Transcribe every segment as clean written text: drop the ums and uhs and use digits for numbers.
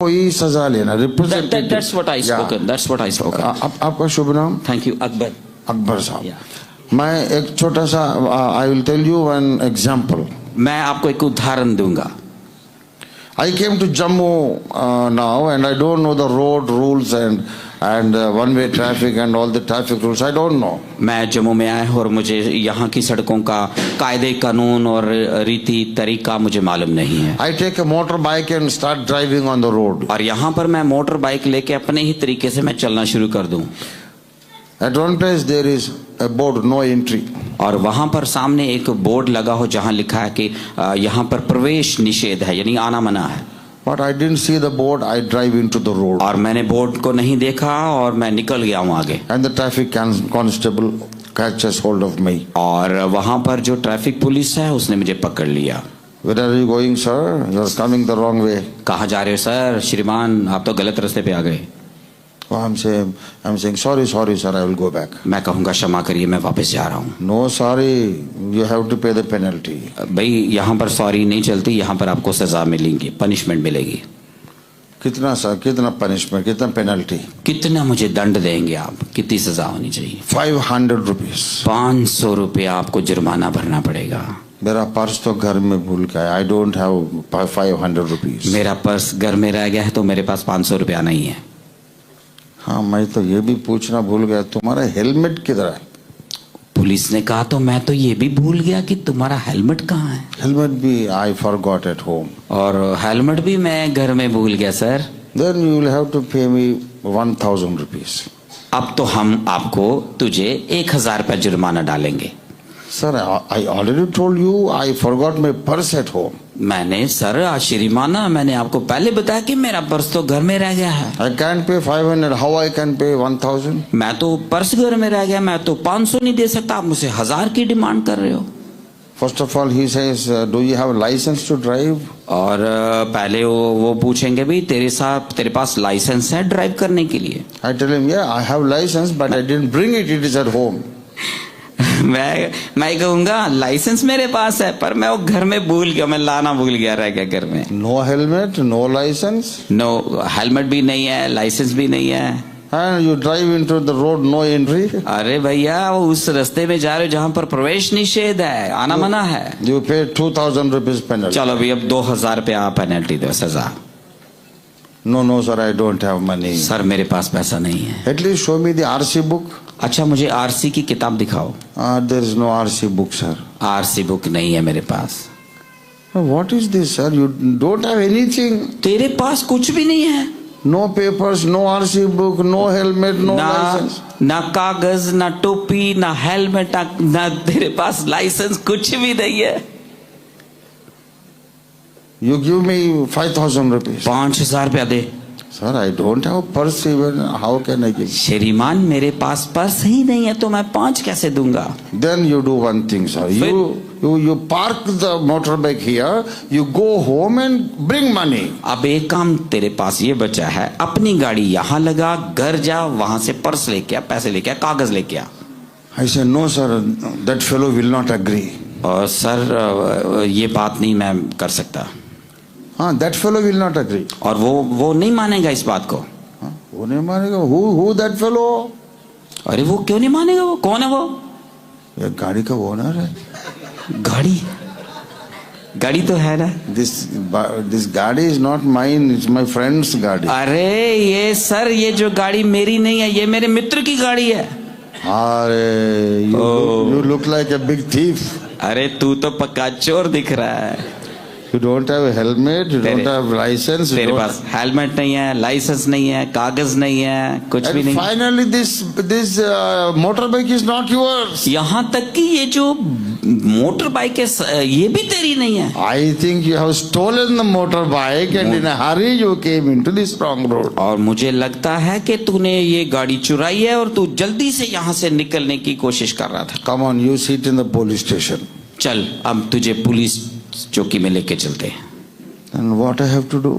कोई सजा लेना representative. That's what I spoken. That's what I spoken. आपका शुभ नाम? Thank you, Akbar. अकबर साहब। Yeah. मैं एक छोटा सा I will tell you one example. मैं आपको एक उदाहरण दूंगा। I came to Jammu now and I don't know the road rules and one way traffic and all the traffic rules. I don't know. मैं जम्मू में आया हूँ और मुझे यहाँ की सड़कों का कायदे कानून और रीति तरीका मुझे मालूम नहीं है। I take a motorbike and start driving on the road. और यहाँ पर मैं मोटर बाइक लेके अपने ही तरीके से मैं चलना शुरू कर दूं। At one place there is a board no entry. और वहां पर सामने एक बोर्ड लगा हो जहां लिखा है कि यहाँ पर प्रवेश निषेध है, यानी आना मना है। But I didn't see the board. I drive into the road. और मैंने बोर्ड को नहीं देखा और मैं निकल गया हूँ आगे। And the traffic constable catches hold of me. और वहां पर जो ट्रैफिक पुलिस है उसने मुझे पकड़ लिया। Where are you going, sir? You are coming the wrong way. कहाँ जा रहे हो सर? श्रीमान आप तो गलत रास्ते पे आ गए। Oh, I'm saying sorry sir, I will go back. मैं कहूँगा क्षमा करिए, मैं वापस जा रहा हूँ। No sorry, you have to pay the penalty. भाई यहाँ पर सॉरी नहीं चलती, यहाँ पर आपको सजा मिलेगी, पनिशमेंट मिलेगी। कितना सर? कितना पनिशमेंट? कितना पेनल्टी? कितना मुझे दंड देंगे आप? कितनी सजा होनी चाहिए? 500 rupees. 500 रुपया आपको जुर्माना भरना पड़ेगा। मेरा पर्स तो घर में भूल गया। I don't have 500 rupees. मेरा पर्स घर में रह गया है तो मेरे पास 500 रुपया नहीं है। हाँ, मैं तो ये भी पूछना भूल गया, तुम्हारा हेलमेट किधर है? पुलिस ने कहा तो मैं तो ये भी भूल गया कि तुम्हारा हेलमेट कहाँ है। हेलमेट भी I forgot at home. और हेलमेट भी मैं घर में भूल गया sir. Then you will have to pay me 1000 rupees. अब तो हम आपको तुझे 1000 रुपया जुर्माना डालेंगे। Sir, I already told you I forgot my purse at home. मैंने सर श्रीमाना मैंने आपको पहले बताया कि मेरा पर्स तो घर में रह गया है। I can't pay 500. How I can pay 1000? मैं तो पर्स घर में रह गया, मैं तो 500 नहीं दे सकता, आप मुझसे 1000 की डिमांड कर रहे हो। First of all, he says, do you have license to drive? और पहले वो पूछेंगे भी तेरे पास लाइसेंस है ड्राइव करने के लिए? I tell him, yeah, I have license, but I didn't bring it. It is at home. मैं कहूँगा लाइसेंस मेरे पास है पर मैं वो घर में भूल गया, मैं लाना भूल गया, रह गया घर में। No helmet, no license. No helmet भी नहीं है, लाइसेंस भी नहीं है। And you drive into the road, no entry. अरे भैया वो उस रास्ते में जा रहे हो जहाँ पर प्रवेश निषेध है, आना मना है। You pay 2000 rupees penalty. चलो भी अब 2000 रुपया पेनल्टी दो, सजा। No sir, I don't have money. Sir मेरे पास पैसा नहीं है। At least show me the RC book. अच्छा मुझे आरसी की किताब दिखाओ। There is no RC book, sir. RC book नहीं है मेरे पास। What is this, sir? You don't have anything. तेरे पास कुछ भी नहीं है? No papers, no RC book, no helmet, no license. ना कागज, ना टोपी, ना हेलमेट, ना तेरे पास लाइसेंस, कुछ भी नहीं है। You give me 5000 rupees. 5000 रुपया दे। Sir, I don't have purse even. How can I give? श्रीमान मेरे पास पर्स ही नहीं है तो मैं 5 कैसे दूंगा? Then you do one thing, sir. You park the motorbike here. You go home and bring money. अब एक काम तेरे पास ये बचा है, अपनी गाड़ी यहाँ लगा, घर जा, वहां से पर्स लेके आ, पैसे लेके आ, कागज लेके आ। I said, no sir, that fellow will not agree. और सर ये बात नहीं मैं कर सकता। हाँ, that fellow will not agree. और वो नहीं मानेगा इस बात को। हाँ, वो नहीं मानेगा। Who that fellow? अरे वो क्यों नहीं मानेगा? वो कौन है वो? ये गाड़ी का ओनर है। गाड़ी तो है ना। This गाड़ी is not mine. It's my friend's गाड़ी। अरे ये सर ये जो गाड़ी मेरी नहीं है, ये मेरे मित्र की गाड़ी है। अरे you look like a big thief. अरे तू तो पक्का चोर दिख रहा है। You don't have a helmet, you don't have license. तेरे पास हेलमेट नहीं है, लाइसेंस नहीं है, कागज नहीं है, कुछ भी नहीं। Finally, this motorbike is not yours. यहाँ तक कि ये जो मोटर बाइक है ये भी तेरी नहीं है। I think you have stolen the motorbike and in a hurry you came into this wrong road. और मुझे लगता है कि तूने ये गाड़ी चुराई है और तू जल्दी से यहाँ से निकलने की कोशिश कर रहा था। Come on, you sit in the police station. चल अब तुझे पुलिस चौकी में लेके चलते हैं। And what I have to do?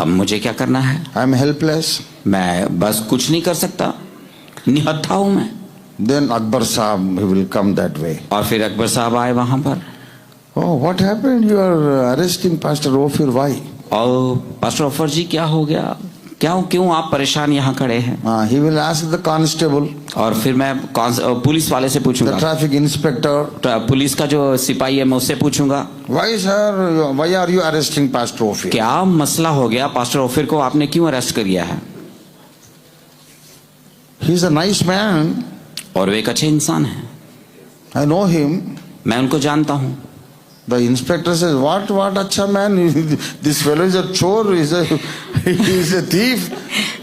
अब मुझे क्या करना है? I am helpless. मैं बस कुछ नहीं कर सकता, निहत्था हूं मैं। Then Akbar Saab, he will come that way. और फिर अकबर साहब आए वहां पर। Oh, what happened? You are arresting Pastor Ophir. Why? और पास्टर ऑफर जी क्या हो गया, क्यों आप परेशान यहाँ खड़े हैं? He will ask the constable, और फिर मैं पुलिस वाले से the पूछूंगा, traffic inspector, पुलिस का जो सिपाही है मैं उससे पूछूंगा, why sir, why are you arresting Pastor Ophir? क्या मसला हो गया, पास्टर ऑफिर को आपने क्यों अरेस्ट कर लिया है? He is a nice man. और वे एक अच्छे इंसान हैं, I know him. मैं उनको जानता हूँ। The inspector says, what acha man? This fellow is a chore, he is a thief.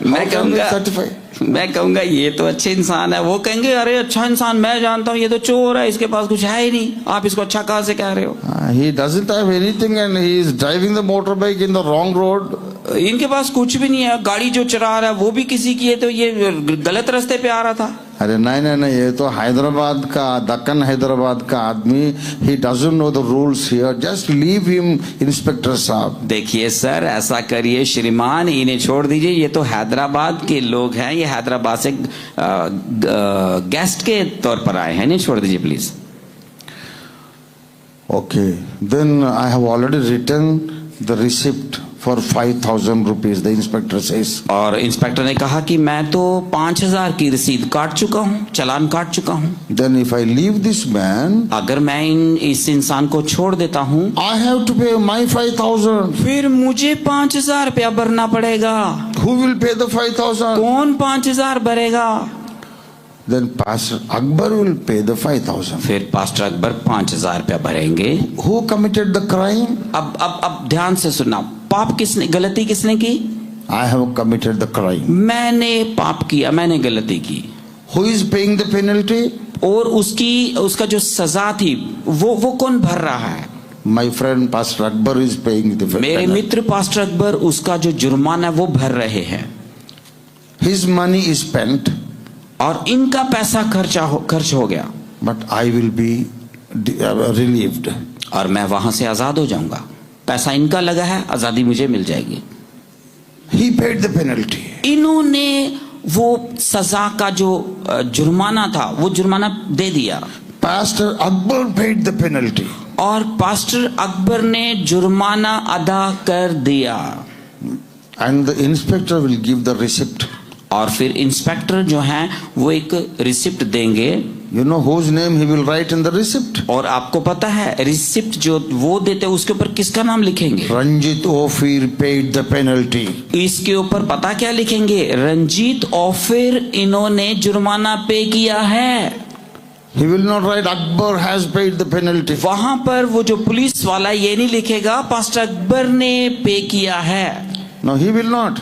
How can we certify? मैं कहूंगा ये तो अच्छे इंसान है, वो कहेंगे अरे अच्छा इंसान मैं जानता हूँ, ये तो चोर है, इसके पास कुछ है ही नहीं, आप इसको अच्छा कहाँ से कह रहे हो? He doesn't have anything and he is driving the motorbike in the wrong road. इनके पास कुछ भी नहीं है, गाड़ी जो चला रहा है वो भी किसी की है, तो ये गलत रास्ते पे आ रहा था। अरे नहीं, ये तो हैदराबाद का, दक्कन हैदराबाद का आदमी, he doesn't know the rules here, just leave him, inspector साहब। देखिए सर, ऐसा करिए श्रीमान, इन्हें छोड़ दीजिए, ये तो हैदराबाद के लोग हैं, ये हैदराबाद से गेस्ट के तौर पर आए हैं, इन्हें छोड़ दीजिए please. Okay, then I have already written the receipt for 5,000 rupees, the inspector says. और इंस्पेक्टर ने कहा कि मैं तो 5,000 की रसीद काट चुका हूँ, चालान काट चुका हूँ। Then if I leave this man, अगर मैं इस इंसान को छोड़ देता हूँ, I have to pay my 5,000. फिर मुझे 5,000 रुपया भरना पड़ेगा। Who will pay the 5,000? कौन 5,000 भरेगा? Then Pastor Akbar will pay the 5,000. फिर पास्टर अकबर 5,000 रुपया भरेंगे। Who committed the crime? अब ध्यान से सुनना, पाप किसने, गलती किसने की? I have committed the crime. मैंने पाप किया, मैंने गलती की। Who is paying the penalty? और उसका जो सजा थी वो कौन भर रहा है? My friend Pastor Akbar is paying the penalty. मेरे मित्र पास्टर अकबर उसका जो जुर्माना वो भर रहे हैं। His money is spent. और इनका पैसा खर्च हो गया। But I will be relieved. और मैं वहां से आजाद हो जाऊंगा, पैसा इनका लगा है, आजादी मुझे मिल जाएगी। He paid the penalty. इन्होंने वो सजा का जो जुर्माना था वो जुर्माना दे दिया। Pastor Akbar paid the penalty. और पास्टर अकबर ने जुर्माना अदा कर दिया। And the inspector will give the receipt. और फिर इंस्पेक्टर जो हैं वो एक रिसिप्ट देंगे। You know whose name he will write in the receipt? और आपको पता है रिसिप्ट जो वो देते हैं उसके ऊपर किसका नाम लिखेंगे? Ranjit Ophir paid the penalty. इसके ऊपर पता क्या लिखेंगे? रंजीत ओफिर इन्होंने जुर्माना पे किया है। He will not write Akbar has paid the penalty. वहां पर वो जो पुलिस वाला ये नहीं लिखेगा पास्टर अकबर ने पे किया है। No, he will not.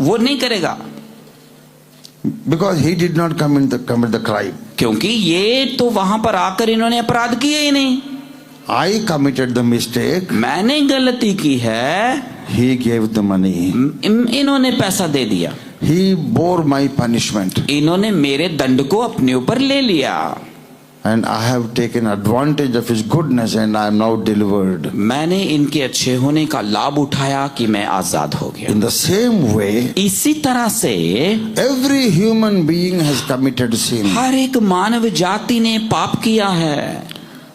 वो नहीं करेगा। Because he did not commit the crime. क्योंकि ये तो वहां पर आकर इन्होंने अपराध किए ही नहीं। I committed the mistake. मैंने गलती की है। He gave the money. इन्होंने पैसा दे दिया। He bore my punishment. इन्होंने मेरे दंड को अपने ऊपर ले लिया। And I have taken advantage of his goodness and I am now delivered. मैंने इनके अच्छे होने का लाभ उठाया कि मैं आजाद हो गया। In the same way, इसी तरह से every human being has committed sin. हर एक मानव जाति ने पाप किया है।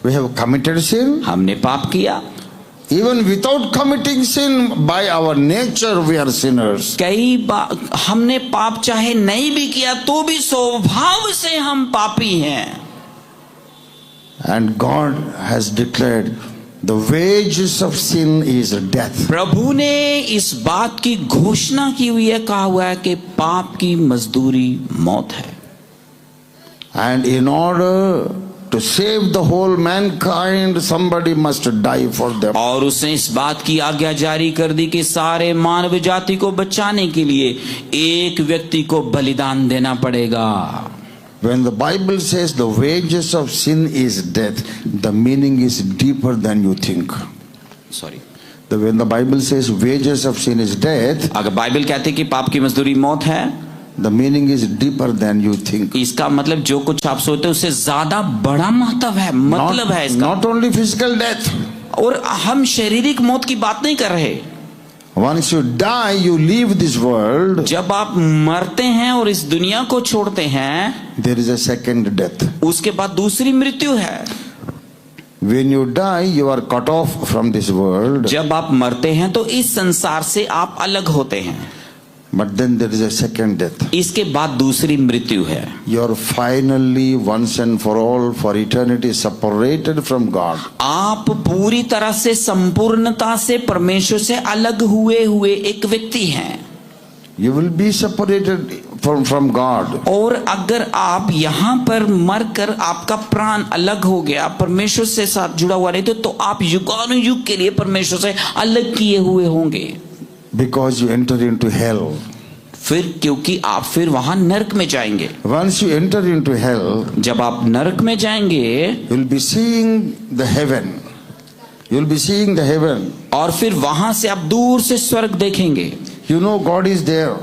We have committed sin. हमने पाप किया। Even without committing sin, by our nature we are sinners. कई बार हमने पाप चाहे नहीं भी किया तो भी स्वभाव से हम पापी हैं। And God has declared the wages of sin is death. प्रभु ने इस बात की घोषणा की हुई है, कहा हुआ है कि पाप की मजदूरी मौत है। And in order to save the whole mankind, somebody must die for them. और उसने इस बात की आज्ञा जारी कर दी कि सारे मानव जाति को बचाने के लिए एक व्यक्ति को बलिदान देना पड़ेगा। When the Bible says the wages of sin is death, the meaning is deeper than you think. Sorry. When the Bible says wages of sin is death, अगर बाइबल कहते है कि पाप की मजदूरी मौत है, the meaning is deeper than you think. इसका मतलब जो कुछ आप सोचते हैं उससे ज्यादा बड़ा महत्व है, मतलब है इसका। Not only physical death. और हम शारीरिक मौत की बात नहीं कर रहे। Once you die, you leave this world. जब आप मरते हैं और इस दुनिया को छोड़ते हैं, there is a second death. उसके बाद दूसरी मृत्यु है। When you die, you are cut off from this world. जब आप मरते हैं तो इस संसार से आप अलग होते हैं, But then there is a second death. इसके बाद दूसरी मृत्यु है। You are finally once and for all for eternity separated from God. आप पूरी तरह से संपूर्णता से परमेश्वर से अलग हुए एक व्यक्ति हैं। You will be separated from God. और अगर आप यहाँ पर मरकर आपका प्राण अलग हो गया, परमेश्वर से साथ जुड़ा हुआ नहीं तो आप युगानुयुग के लिए परमेश्वर से अलग किए हुए होंगे। Because you enter into hell. फिर क्योंकि आप फिर वहां नरक में जाएंगे। Once you enter into hell, जब आप नरक में जाएंगे, you will be seeing the heaven. You will be seeing the heaven. और फिर वहां से आप दूर से स्वर्ग देखेंगे। You know God is there.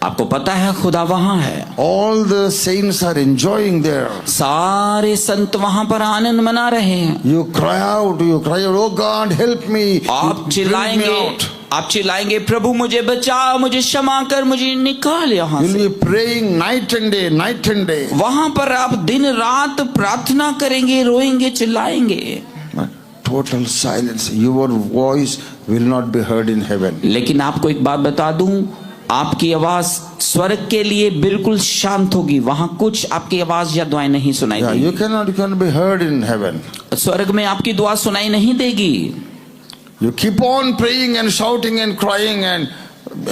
आपको पता है खुदा वहां है। All the saints are enjoying there. सारे संत वहां पर आनंद मना रहे हैं। You cry out, oh God, help me. आप चिल्लाएंगे, प्रभु मुझे बचाओ, मुझे क्षमा कर, मुझे निकाल यहाँ You'll से। be praying night and day. वहां पर आप दिन रात प्रार्थना करेंगे, रोएंगे, चिल्लाएंगे। Total silence. Your voice will not be heard in heaven. लेकिन आपको एक बात बता दूं, आपकी आवाज स्वर्ग के लिए बिल्कुल शांत होगी। वहां कुछ आपकी आवाज या दुआएं नहीं सुनाई Yeah, देगी। you cannot be heard in heaven. स्वर्ग में आपकी दुआ सुनाई नहीं देगी। You keep on praying and shouting and crying, and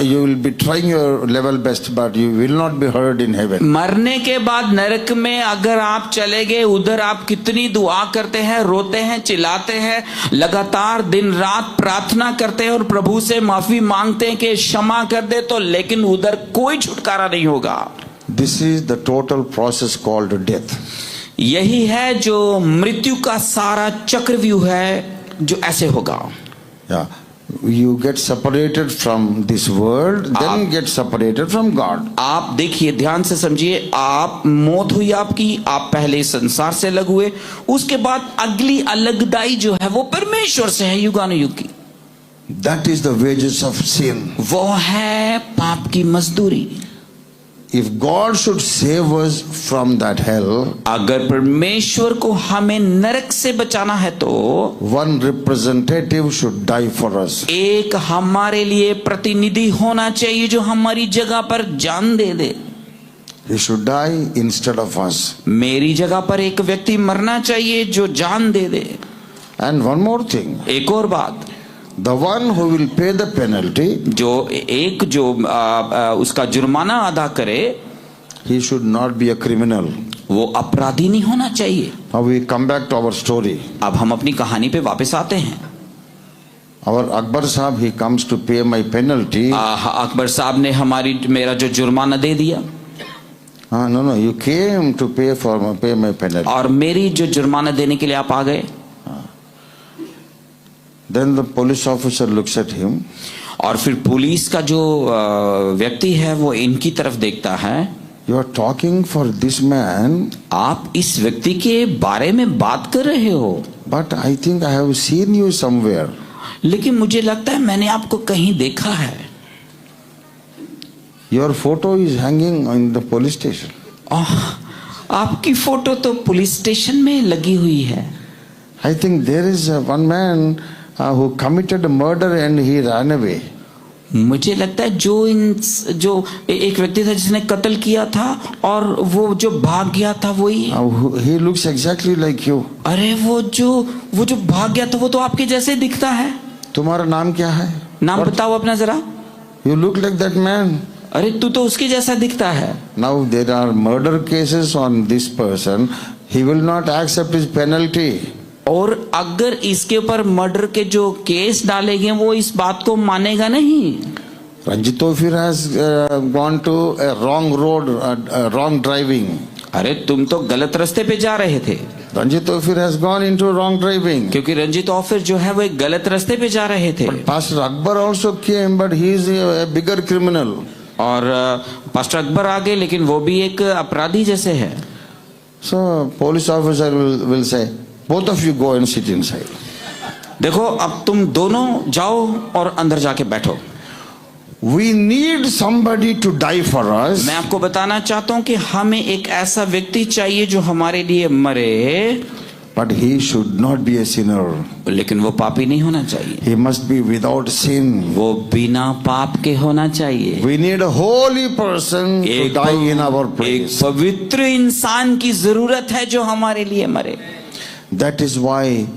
you will be trying your level best, but you will not be heard in heaven. मरने के बाद नरक में अगर आप चले गए, उधर आप कितनी दुआ करते हैं, रोते हैं, चिल्लाते हैं, लगातार दिन रात प्रार्थना करते हैं और प्रभु से माफी मांगते हैं कि क्षमा कर दे, तो लेकिन उधर कोई छुटकारा नहीं होगा। This is the total process called death. यही है जो मृत्यु का सारा चक्रव्यूह है, जो ऐसे होगा। Yeah. You get separated from this world, then get separated from God. आप देखिए, ध्यान से समझिए, आप मौत हुई आपकी, आप पहले संसार से अलग हुए, उसके बाद अगली अलगदाई जो है वो परमेश्वर से है, युगानुयुग की। That is the wages of sin. वो है पाप की मजदूरी। If God should save us from that hell, अगर परमेश्वर को हमें नरक से बचाना है तो one representative should die for us. एक हमारे लिए प्रतिनिधि होना चाहिए जो हमारी जगह पर जान दे दे। He should die instead of us. मेरी जगह पर एक व्यक्ति मरना चाहिए जो जान दे दे। And one more thing. एक और बात, The one who will pay the penalty, जो उसका जुर्माना अदा करे, he should not be a criminal. वो अपराधी नहीं होना चाहिए। Now we come back to our story. अब हम अपनी कहानी पे वापस आते हैं। Our Akbar Sahab, he comes to pay my penalty. Akbar साहब ने मेरा जो जुर्माना दे दिया। No, you came to pay my penalty. और मेरी जो जुर्माना देने के लिए आप आ गए। Then the police officer looks at him. और फिर पुलिस का जो व्यक्ति है वो इनकी तरफ देखता है। You are talking for this man. आप इस व्यक्ति के बारे में बात कर रहे हो। But I think I have seen you somewhere. लेकिन मुझे लगता है मैंने आपको कहीं देखा है। Your photo is hanging in the police station. आपकी फोटो तो पुलिस स्टेशन में लगी हुई है। I think there is one man who committed a murder and he ran away. मुझे लगता है जो एक व्यक्ति था जिसने कत्ल किया था और वो जो भाग गया था वही। He looks exactly like you. अरे वो जो भाग गया था वो तो आपके जैसे दिखता है। तुम्हारा नाम क्या है? नाम बताओ अपना जरा। You look like that man. अरे तू तो उसके जैसा दिखता है। Now there are murder cases on this person. He will not accept his penalty. और अगर इसके ऊपर मर्डर के जो केस डाले गए वो इस बात को मानेगा नहीं। Ranjit Tofir has gone to a wrong road, wrong driving. अरे तुम तो गलत रास्ते पे जा रहे थे। Ranjit Tofir has gone into wrong driving. क्योंकि रंजीत ऑफिर जो है वो एक गलत रास्ते पे जा रहे थे। Pastor Akbar also came, but he is a bigger criminal. और पास्टर अकबर आ गए, लेकिन वो भी एक अपराधी जैसे है। So police officer will say, both of you go and sit inside. देखो अब तुम दोनों जाओ और अंदर जाके बैठो। We need somebody to die for us. मैं आपको बताना चाहता हूं कि हमें एक ऐसा व्यक्ति चाहिए जो हमारे लिए मरे। but he should not be a sinner. लेकिन वो पापी नहीं होना चाहिए, He must be without sin. वो बिना पाप के होना चाहिए। We need a holy person to die in our एक place. पवित्र इंसान की जरूरत है जो हमारे लिए मरे। That is why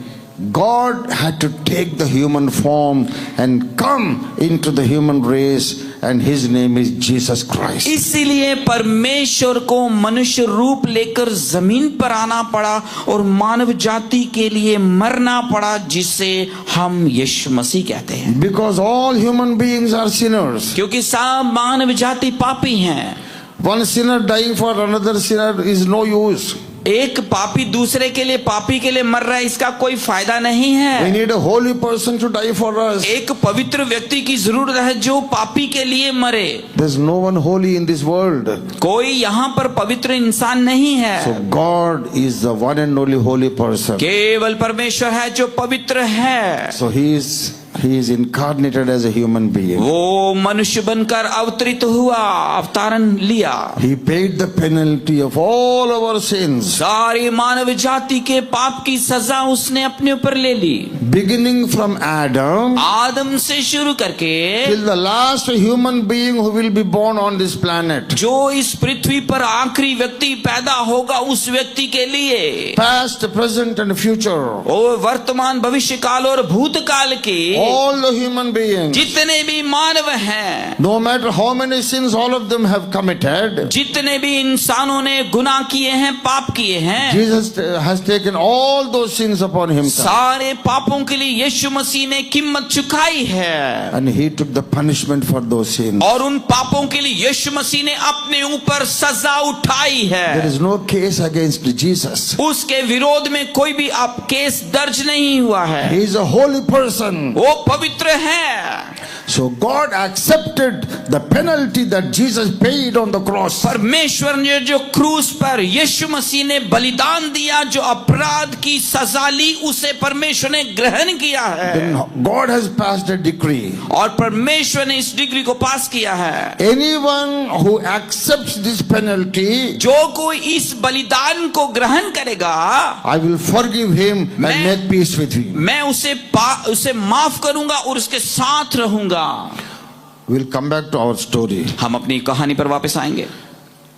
God had to take the human form and come into the human race, and his name is Jesus Christ. इसीलिए परमेश्वर को मनुष्य रूप लेकर जमीन पर आना पड़ा और मानव जाति के लिए मरना पड़ा, जिसे हम यीशु मसीह कहते हैं। Because all human beings are sinners. क्योंकि सब मानव जाति पापी हैं। One sinner dying for another sinner is no use. एक पापी दूसरे के लिए पापी के लिए मर रहा है, इसका कोई फायदा नहीं We है। need a holy person to die for us. एक पवित्र व्यक्ति की जरूरत है जो पापी के लिए मरे। There's no one holy in this world. कोई यहाँ पर पवित्र इंसान नहीं है। So God is the one and only holy person. केवल परमेश्वर है जो पवित्र है। So he is incarnated as a human being. वो मनुष्य बनकर अवतरित हुआ, अवतारण लिया। He paid the penalty of all our sins. सारी मानव जाति के पाप की सजा उसने अपने ऊपर ले ली। Beginning from Adam आदम से शुरू करके till the last human being who will be born on this planet. जो इस पृथ्वी पर आखिरी व्यक्ति पैदा होगा, उस व्यक्ति के लिए Past, present and future. वो वर्तमान, भविष्य काल और भूतकाल के All the human beings. जितने भी मानव हैं, No matter how many sins all of them have committed. जितने भी इंसानों ने गुनाह किए हैं, पाप किए हैं, Jesus has taken all those sins upon himself. सारे पापों के लिए यीशु मसीह ने कीमत चुकाई है। And he took the punishment for those sins. और उन पापों के लिए यीशु मसीह ने अपने ऊपर सजा उठाई है। There is no case against Jesus. उसके विरोध में कोई भी अब केस दर्ज नहीं हुआ है। He is a holy person. वो पवित्र है। So God accepted the penalty that Jesus paid on the cross. परमेश्वर ने जो क्रूस पर यीशु मसीह ने बलिदान दिया, जो अपराध की सजा ली, उसे परमेश्वर ने ग्रहण किया है। Then God has passed a decree. और परमेश्वर ने इस डिग्री को पास किया है। Anyone who accepts this penalty, जो कोई इस बलिदान को ग्रहण करेगा, I will forgive him and make peace with him. मैं उसे माफ करूंगा और उसके साथ रहूंगा। We'll come back to our story. हम अपनी कहानी पर वापस आएंगे।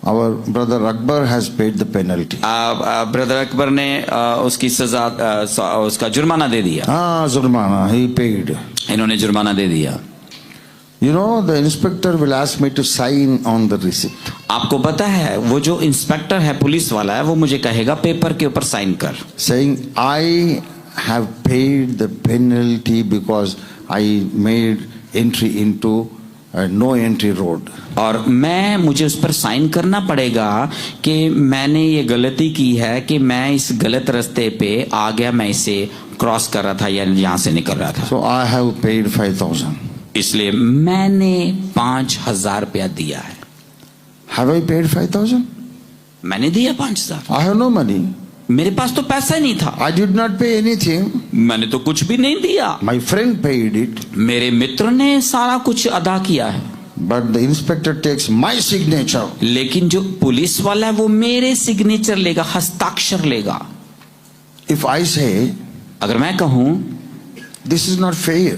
Our brother Akbar has paid the penalty. Brother Akbar ने उसकी सजा, उसका जुर्माना दे दिया। Zurmana, he paid. इन्होंने जुर्माना दे दिया। You know, the inspector will ask me to sign on the receipt. आपको पता है, वो जो इंस्पेक्टर है, पुलिस वाला है, वो मुझे कहेगा पेपर के ऊपर साइन कर। Saying, I have paid the penalty because I made entry into a no entry road. और मुझे उस पर साइन करना पड़ेगा कि मैंने ये गलती की है कि मैं इस गलत रास्ते पे आ गया, मैं इसे क्रॉस कर रहा था या यहाँ से निकल रहा था। So I have paid 5,000. इसलिए मैंने 5,000 रुपया दिया है। Have I paid 5,000? मैंने दिया 5,000। I have no money. मेरे पास तो पैसा ही नहीं था। I did not pay anything. मैंने तो कुछ भी नहीं दिया। My friend paid it. मेरे मित्र ने सारा कुछ अदा किया है। But the inspector takes my signature. लेकिन जो पुलिस वाला है वो मेरे सिग्नेचर लेगा, हस्ताक्षर लेगा। If I say, अगर मैं कहूं this is not fair.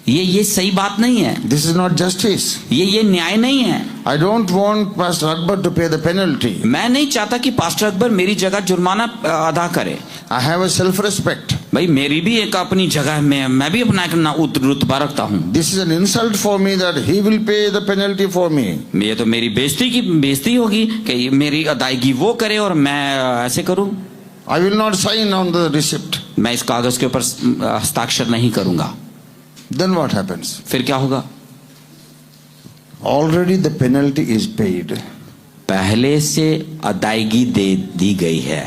ये सही बात नहीं है, This is not justice. ये न्याय नहीं है। I don't want Pastor Akbar to pay the penalty. मैं नहीं चाहता कि पास्टर अकबर मेरी जगह जुर्माना अदा करे। I have a self-respect. भाई मेरी भी एक अपनी जगह है, मैं भी अपना एक रुतबा रखता हूँ। This is an insult for me that he will pay the penalty for me. ये तो मेरी बेइज्जती होगी कि मेरी अदायगी वो करे और मैं ऐसे करूँ। I will not sign on the receipt. मैं इस कागज के ऊपर हस्ताक्षर नहीं करूंगा। Then what happens? फिर क्या होगा? Already the penalty is paid. पहले से अदायगी दे दी गई है।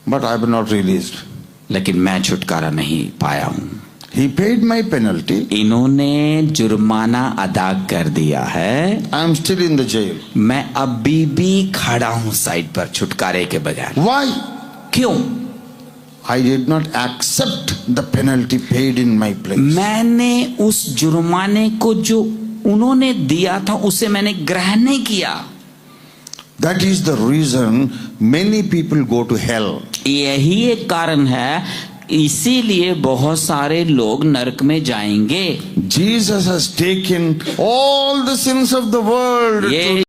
But I have not released. लेकिन मैं छुटकारा नहीं पाया हूँ। He paid my penalty. इन्होंने जुर्माना अदा कर दिया है। I am still in the jail. मैं अभी भी खड़ा हूँ साइड पर छुटकारे के बगैर। Why? क्यों? I did not accept the penalty paid in my place. मैंने उस जुर्माने को जो उन्होंने दिया था उसे मैंने ग्रहण नहीं किया। That is the reason many people go to hell. यही एक कारण है, इसीलिए बहुत सारे लोग नरक में जाएंगे। Jesus has taken all the sins of the world. ये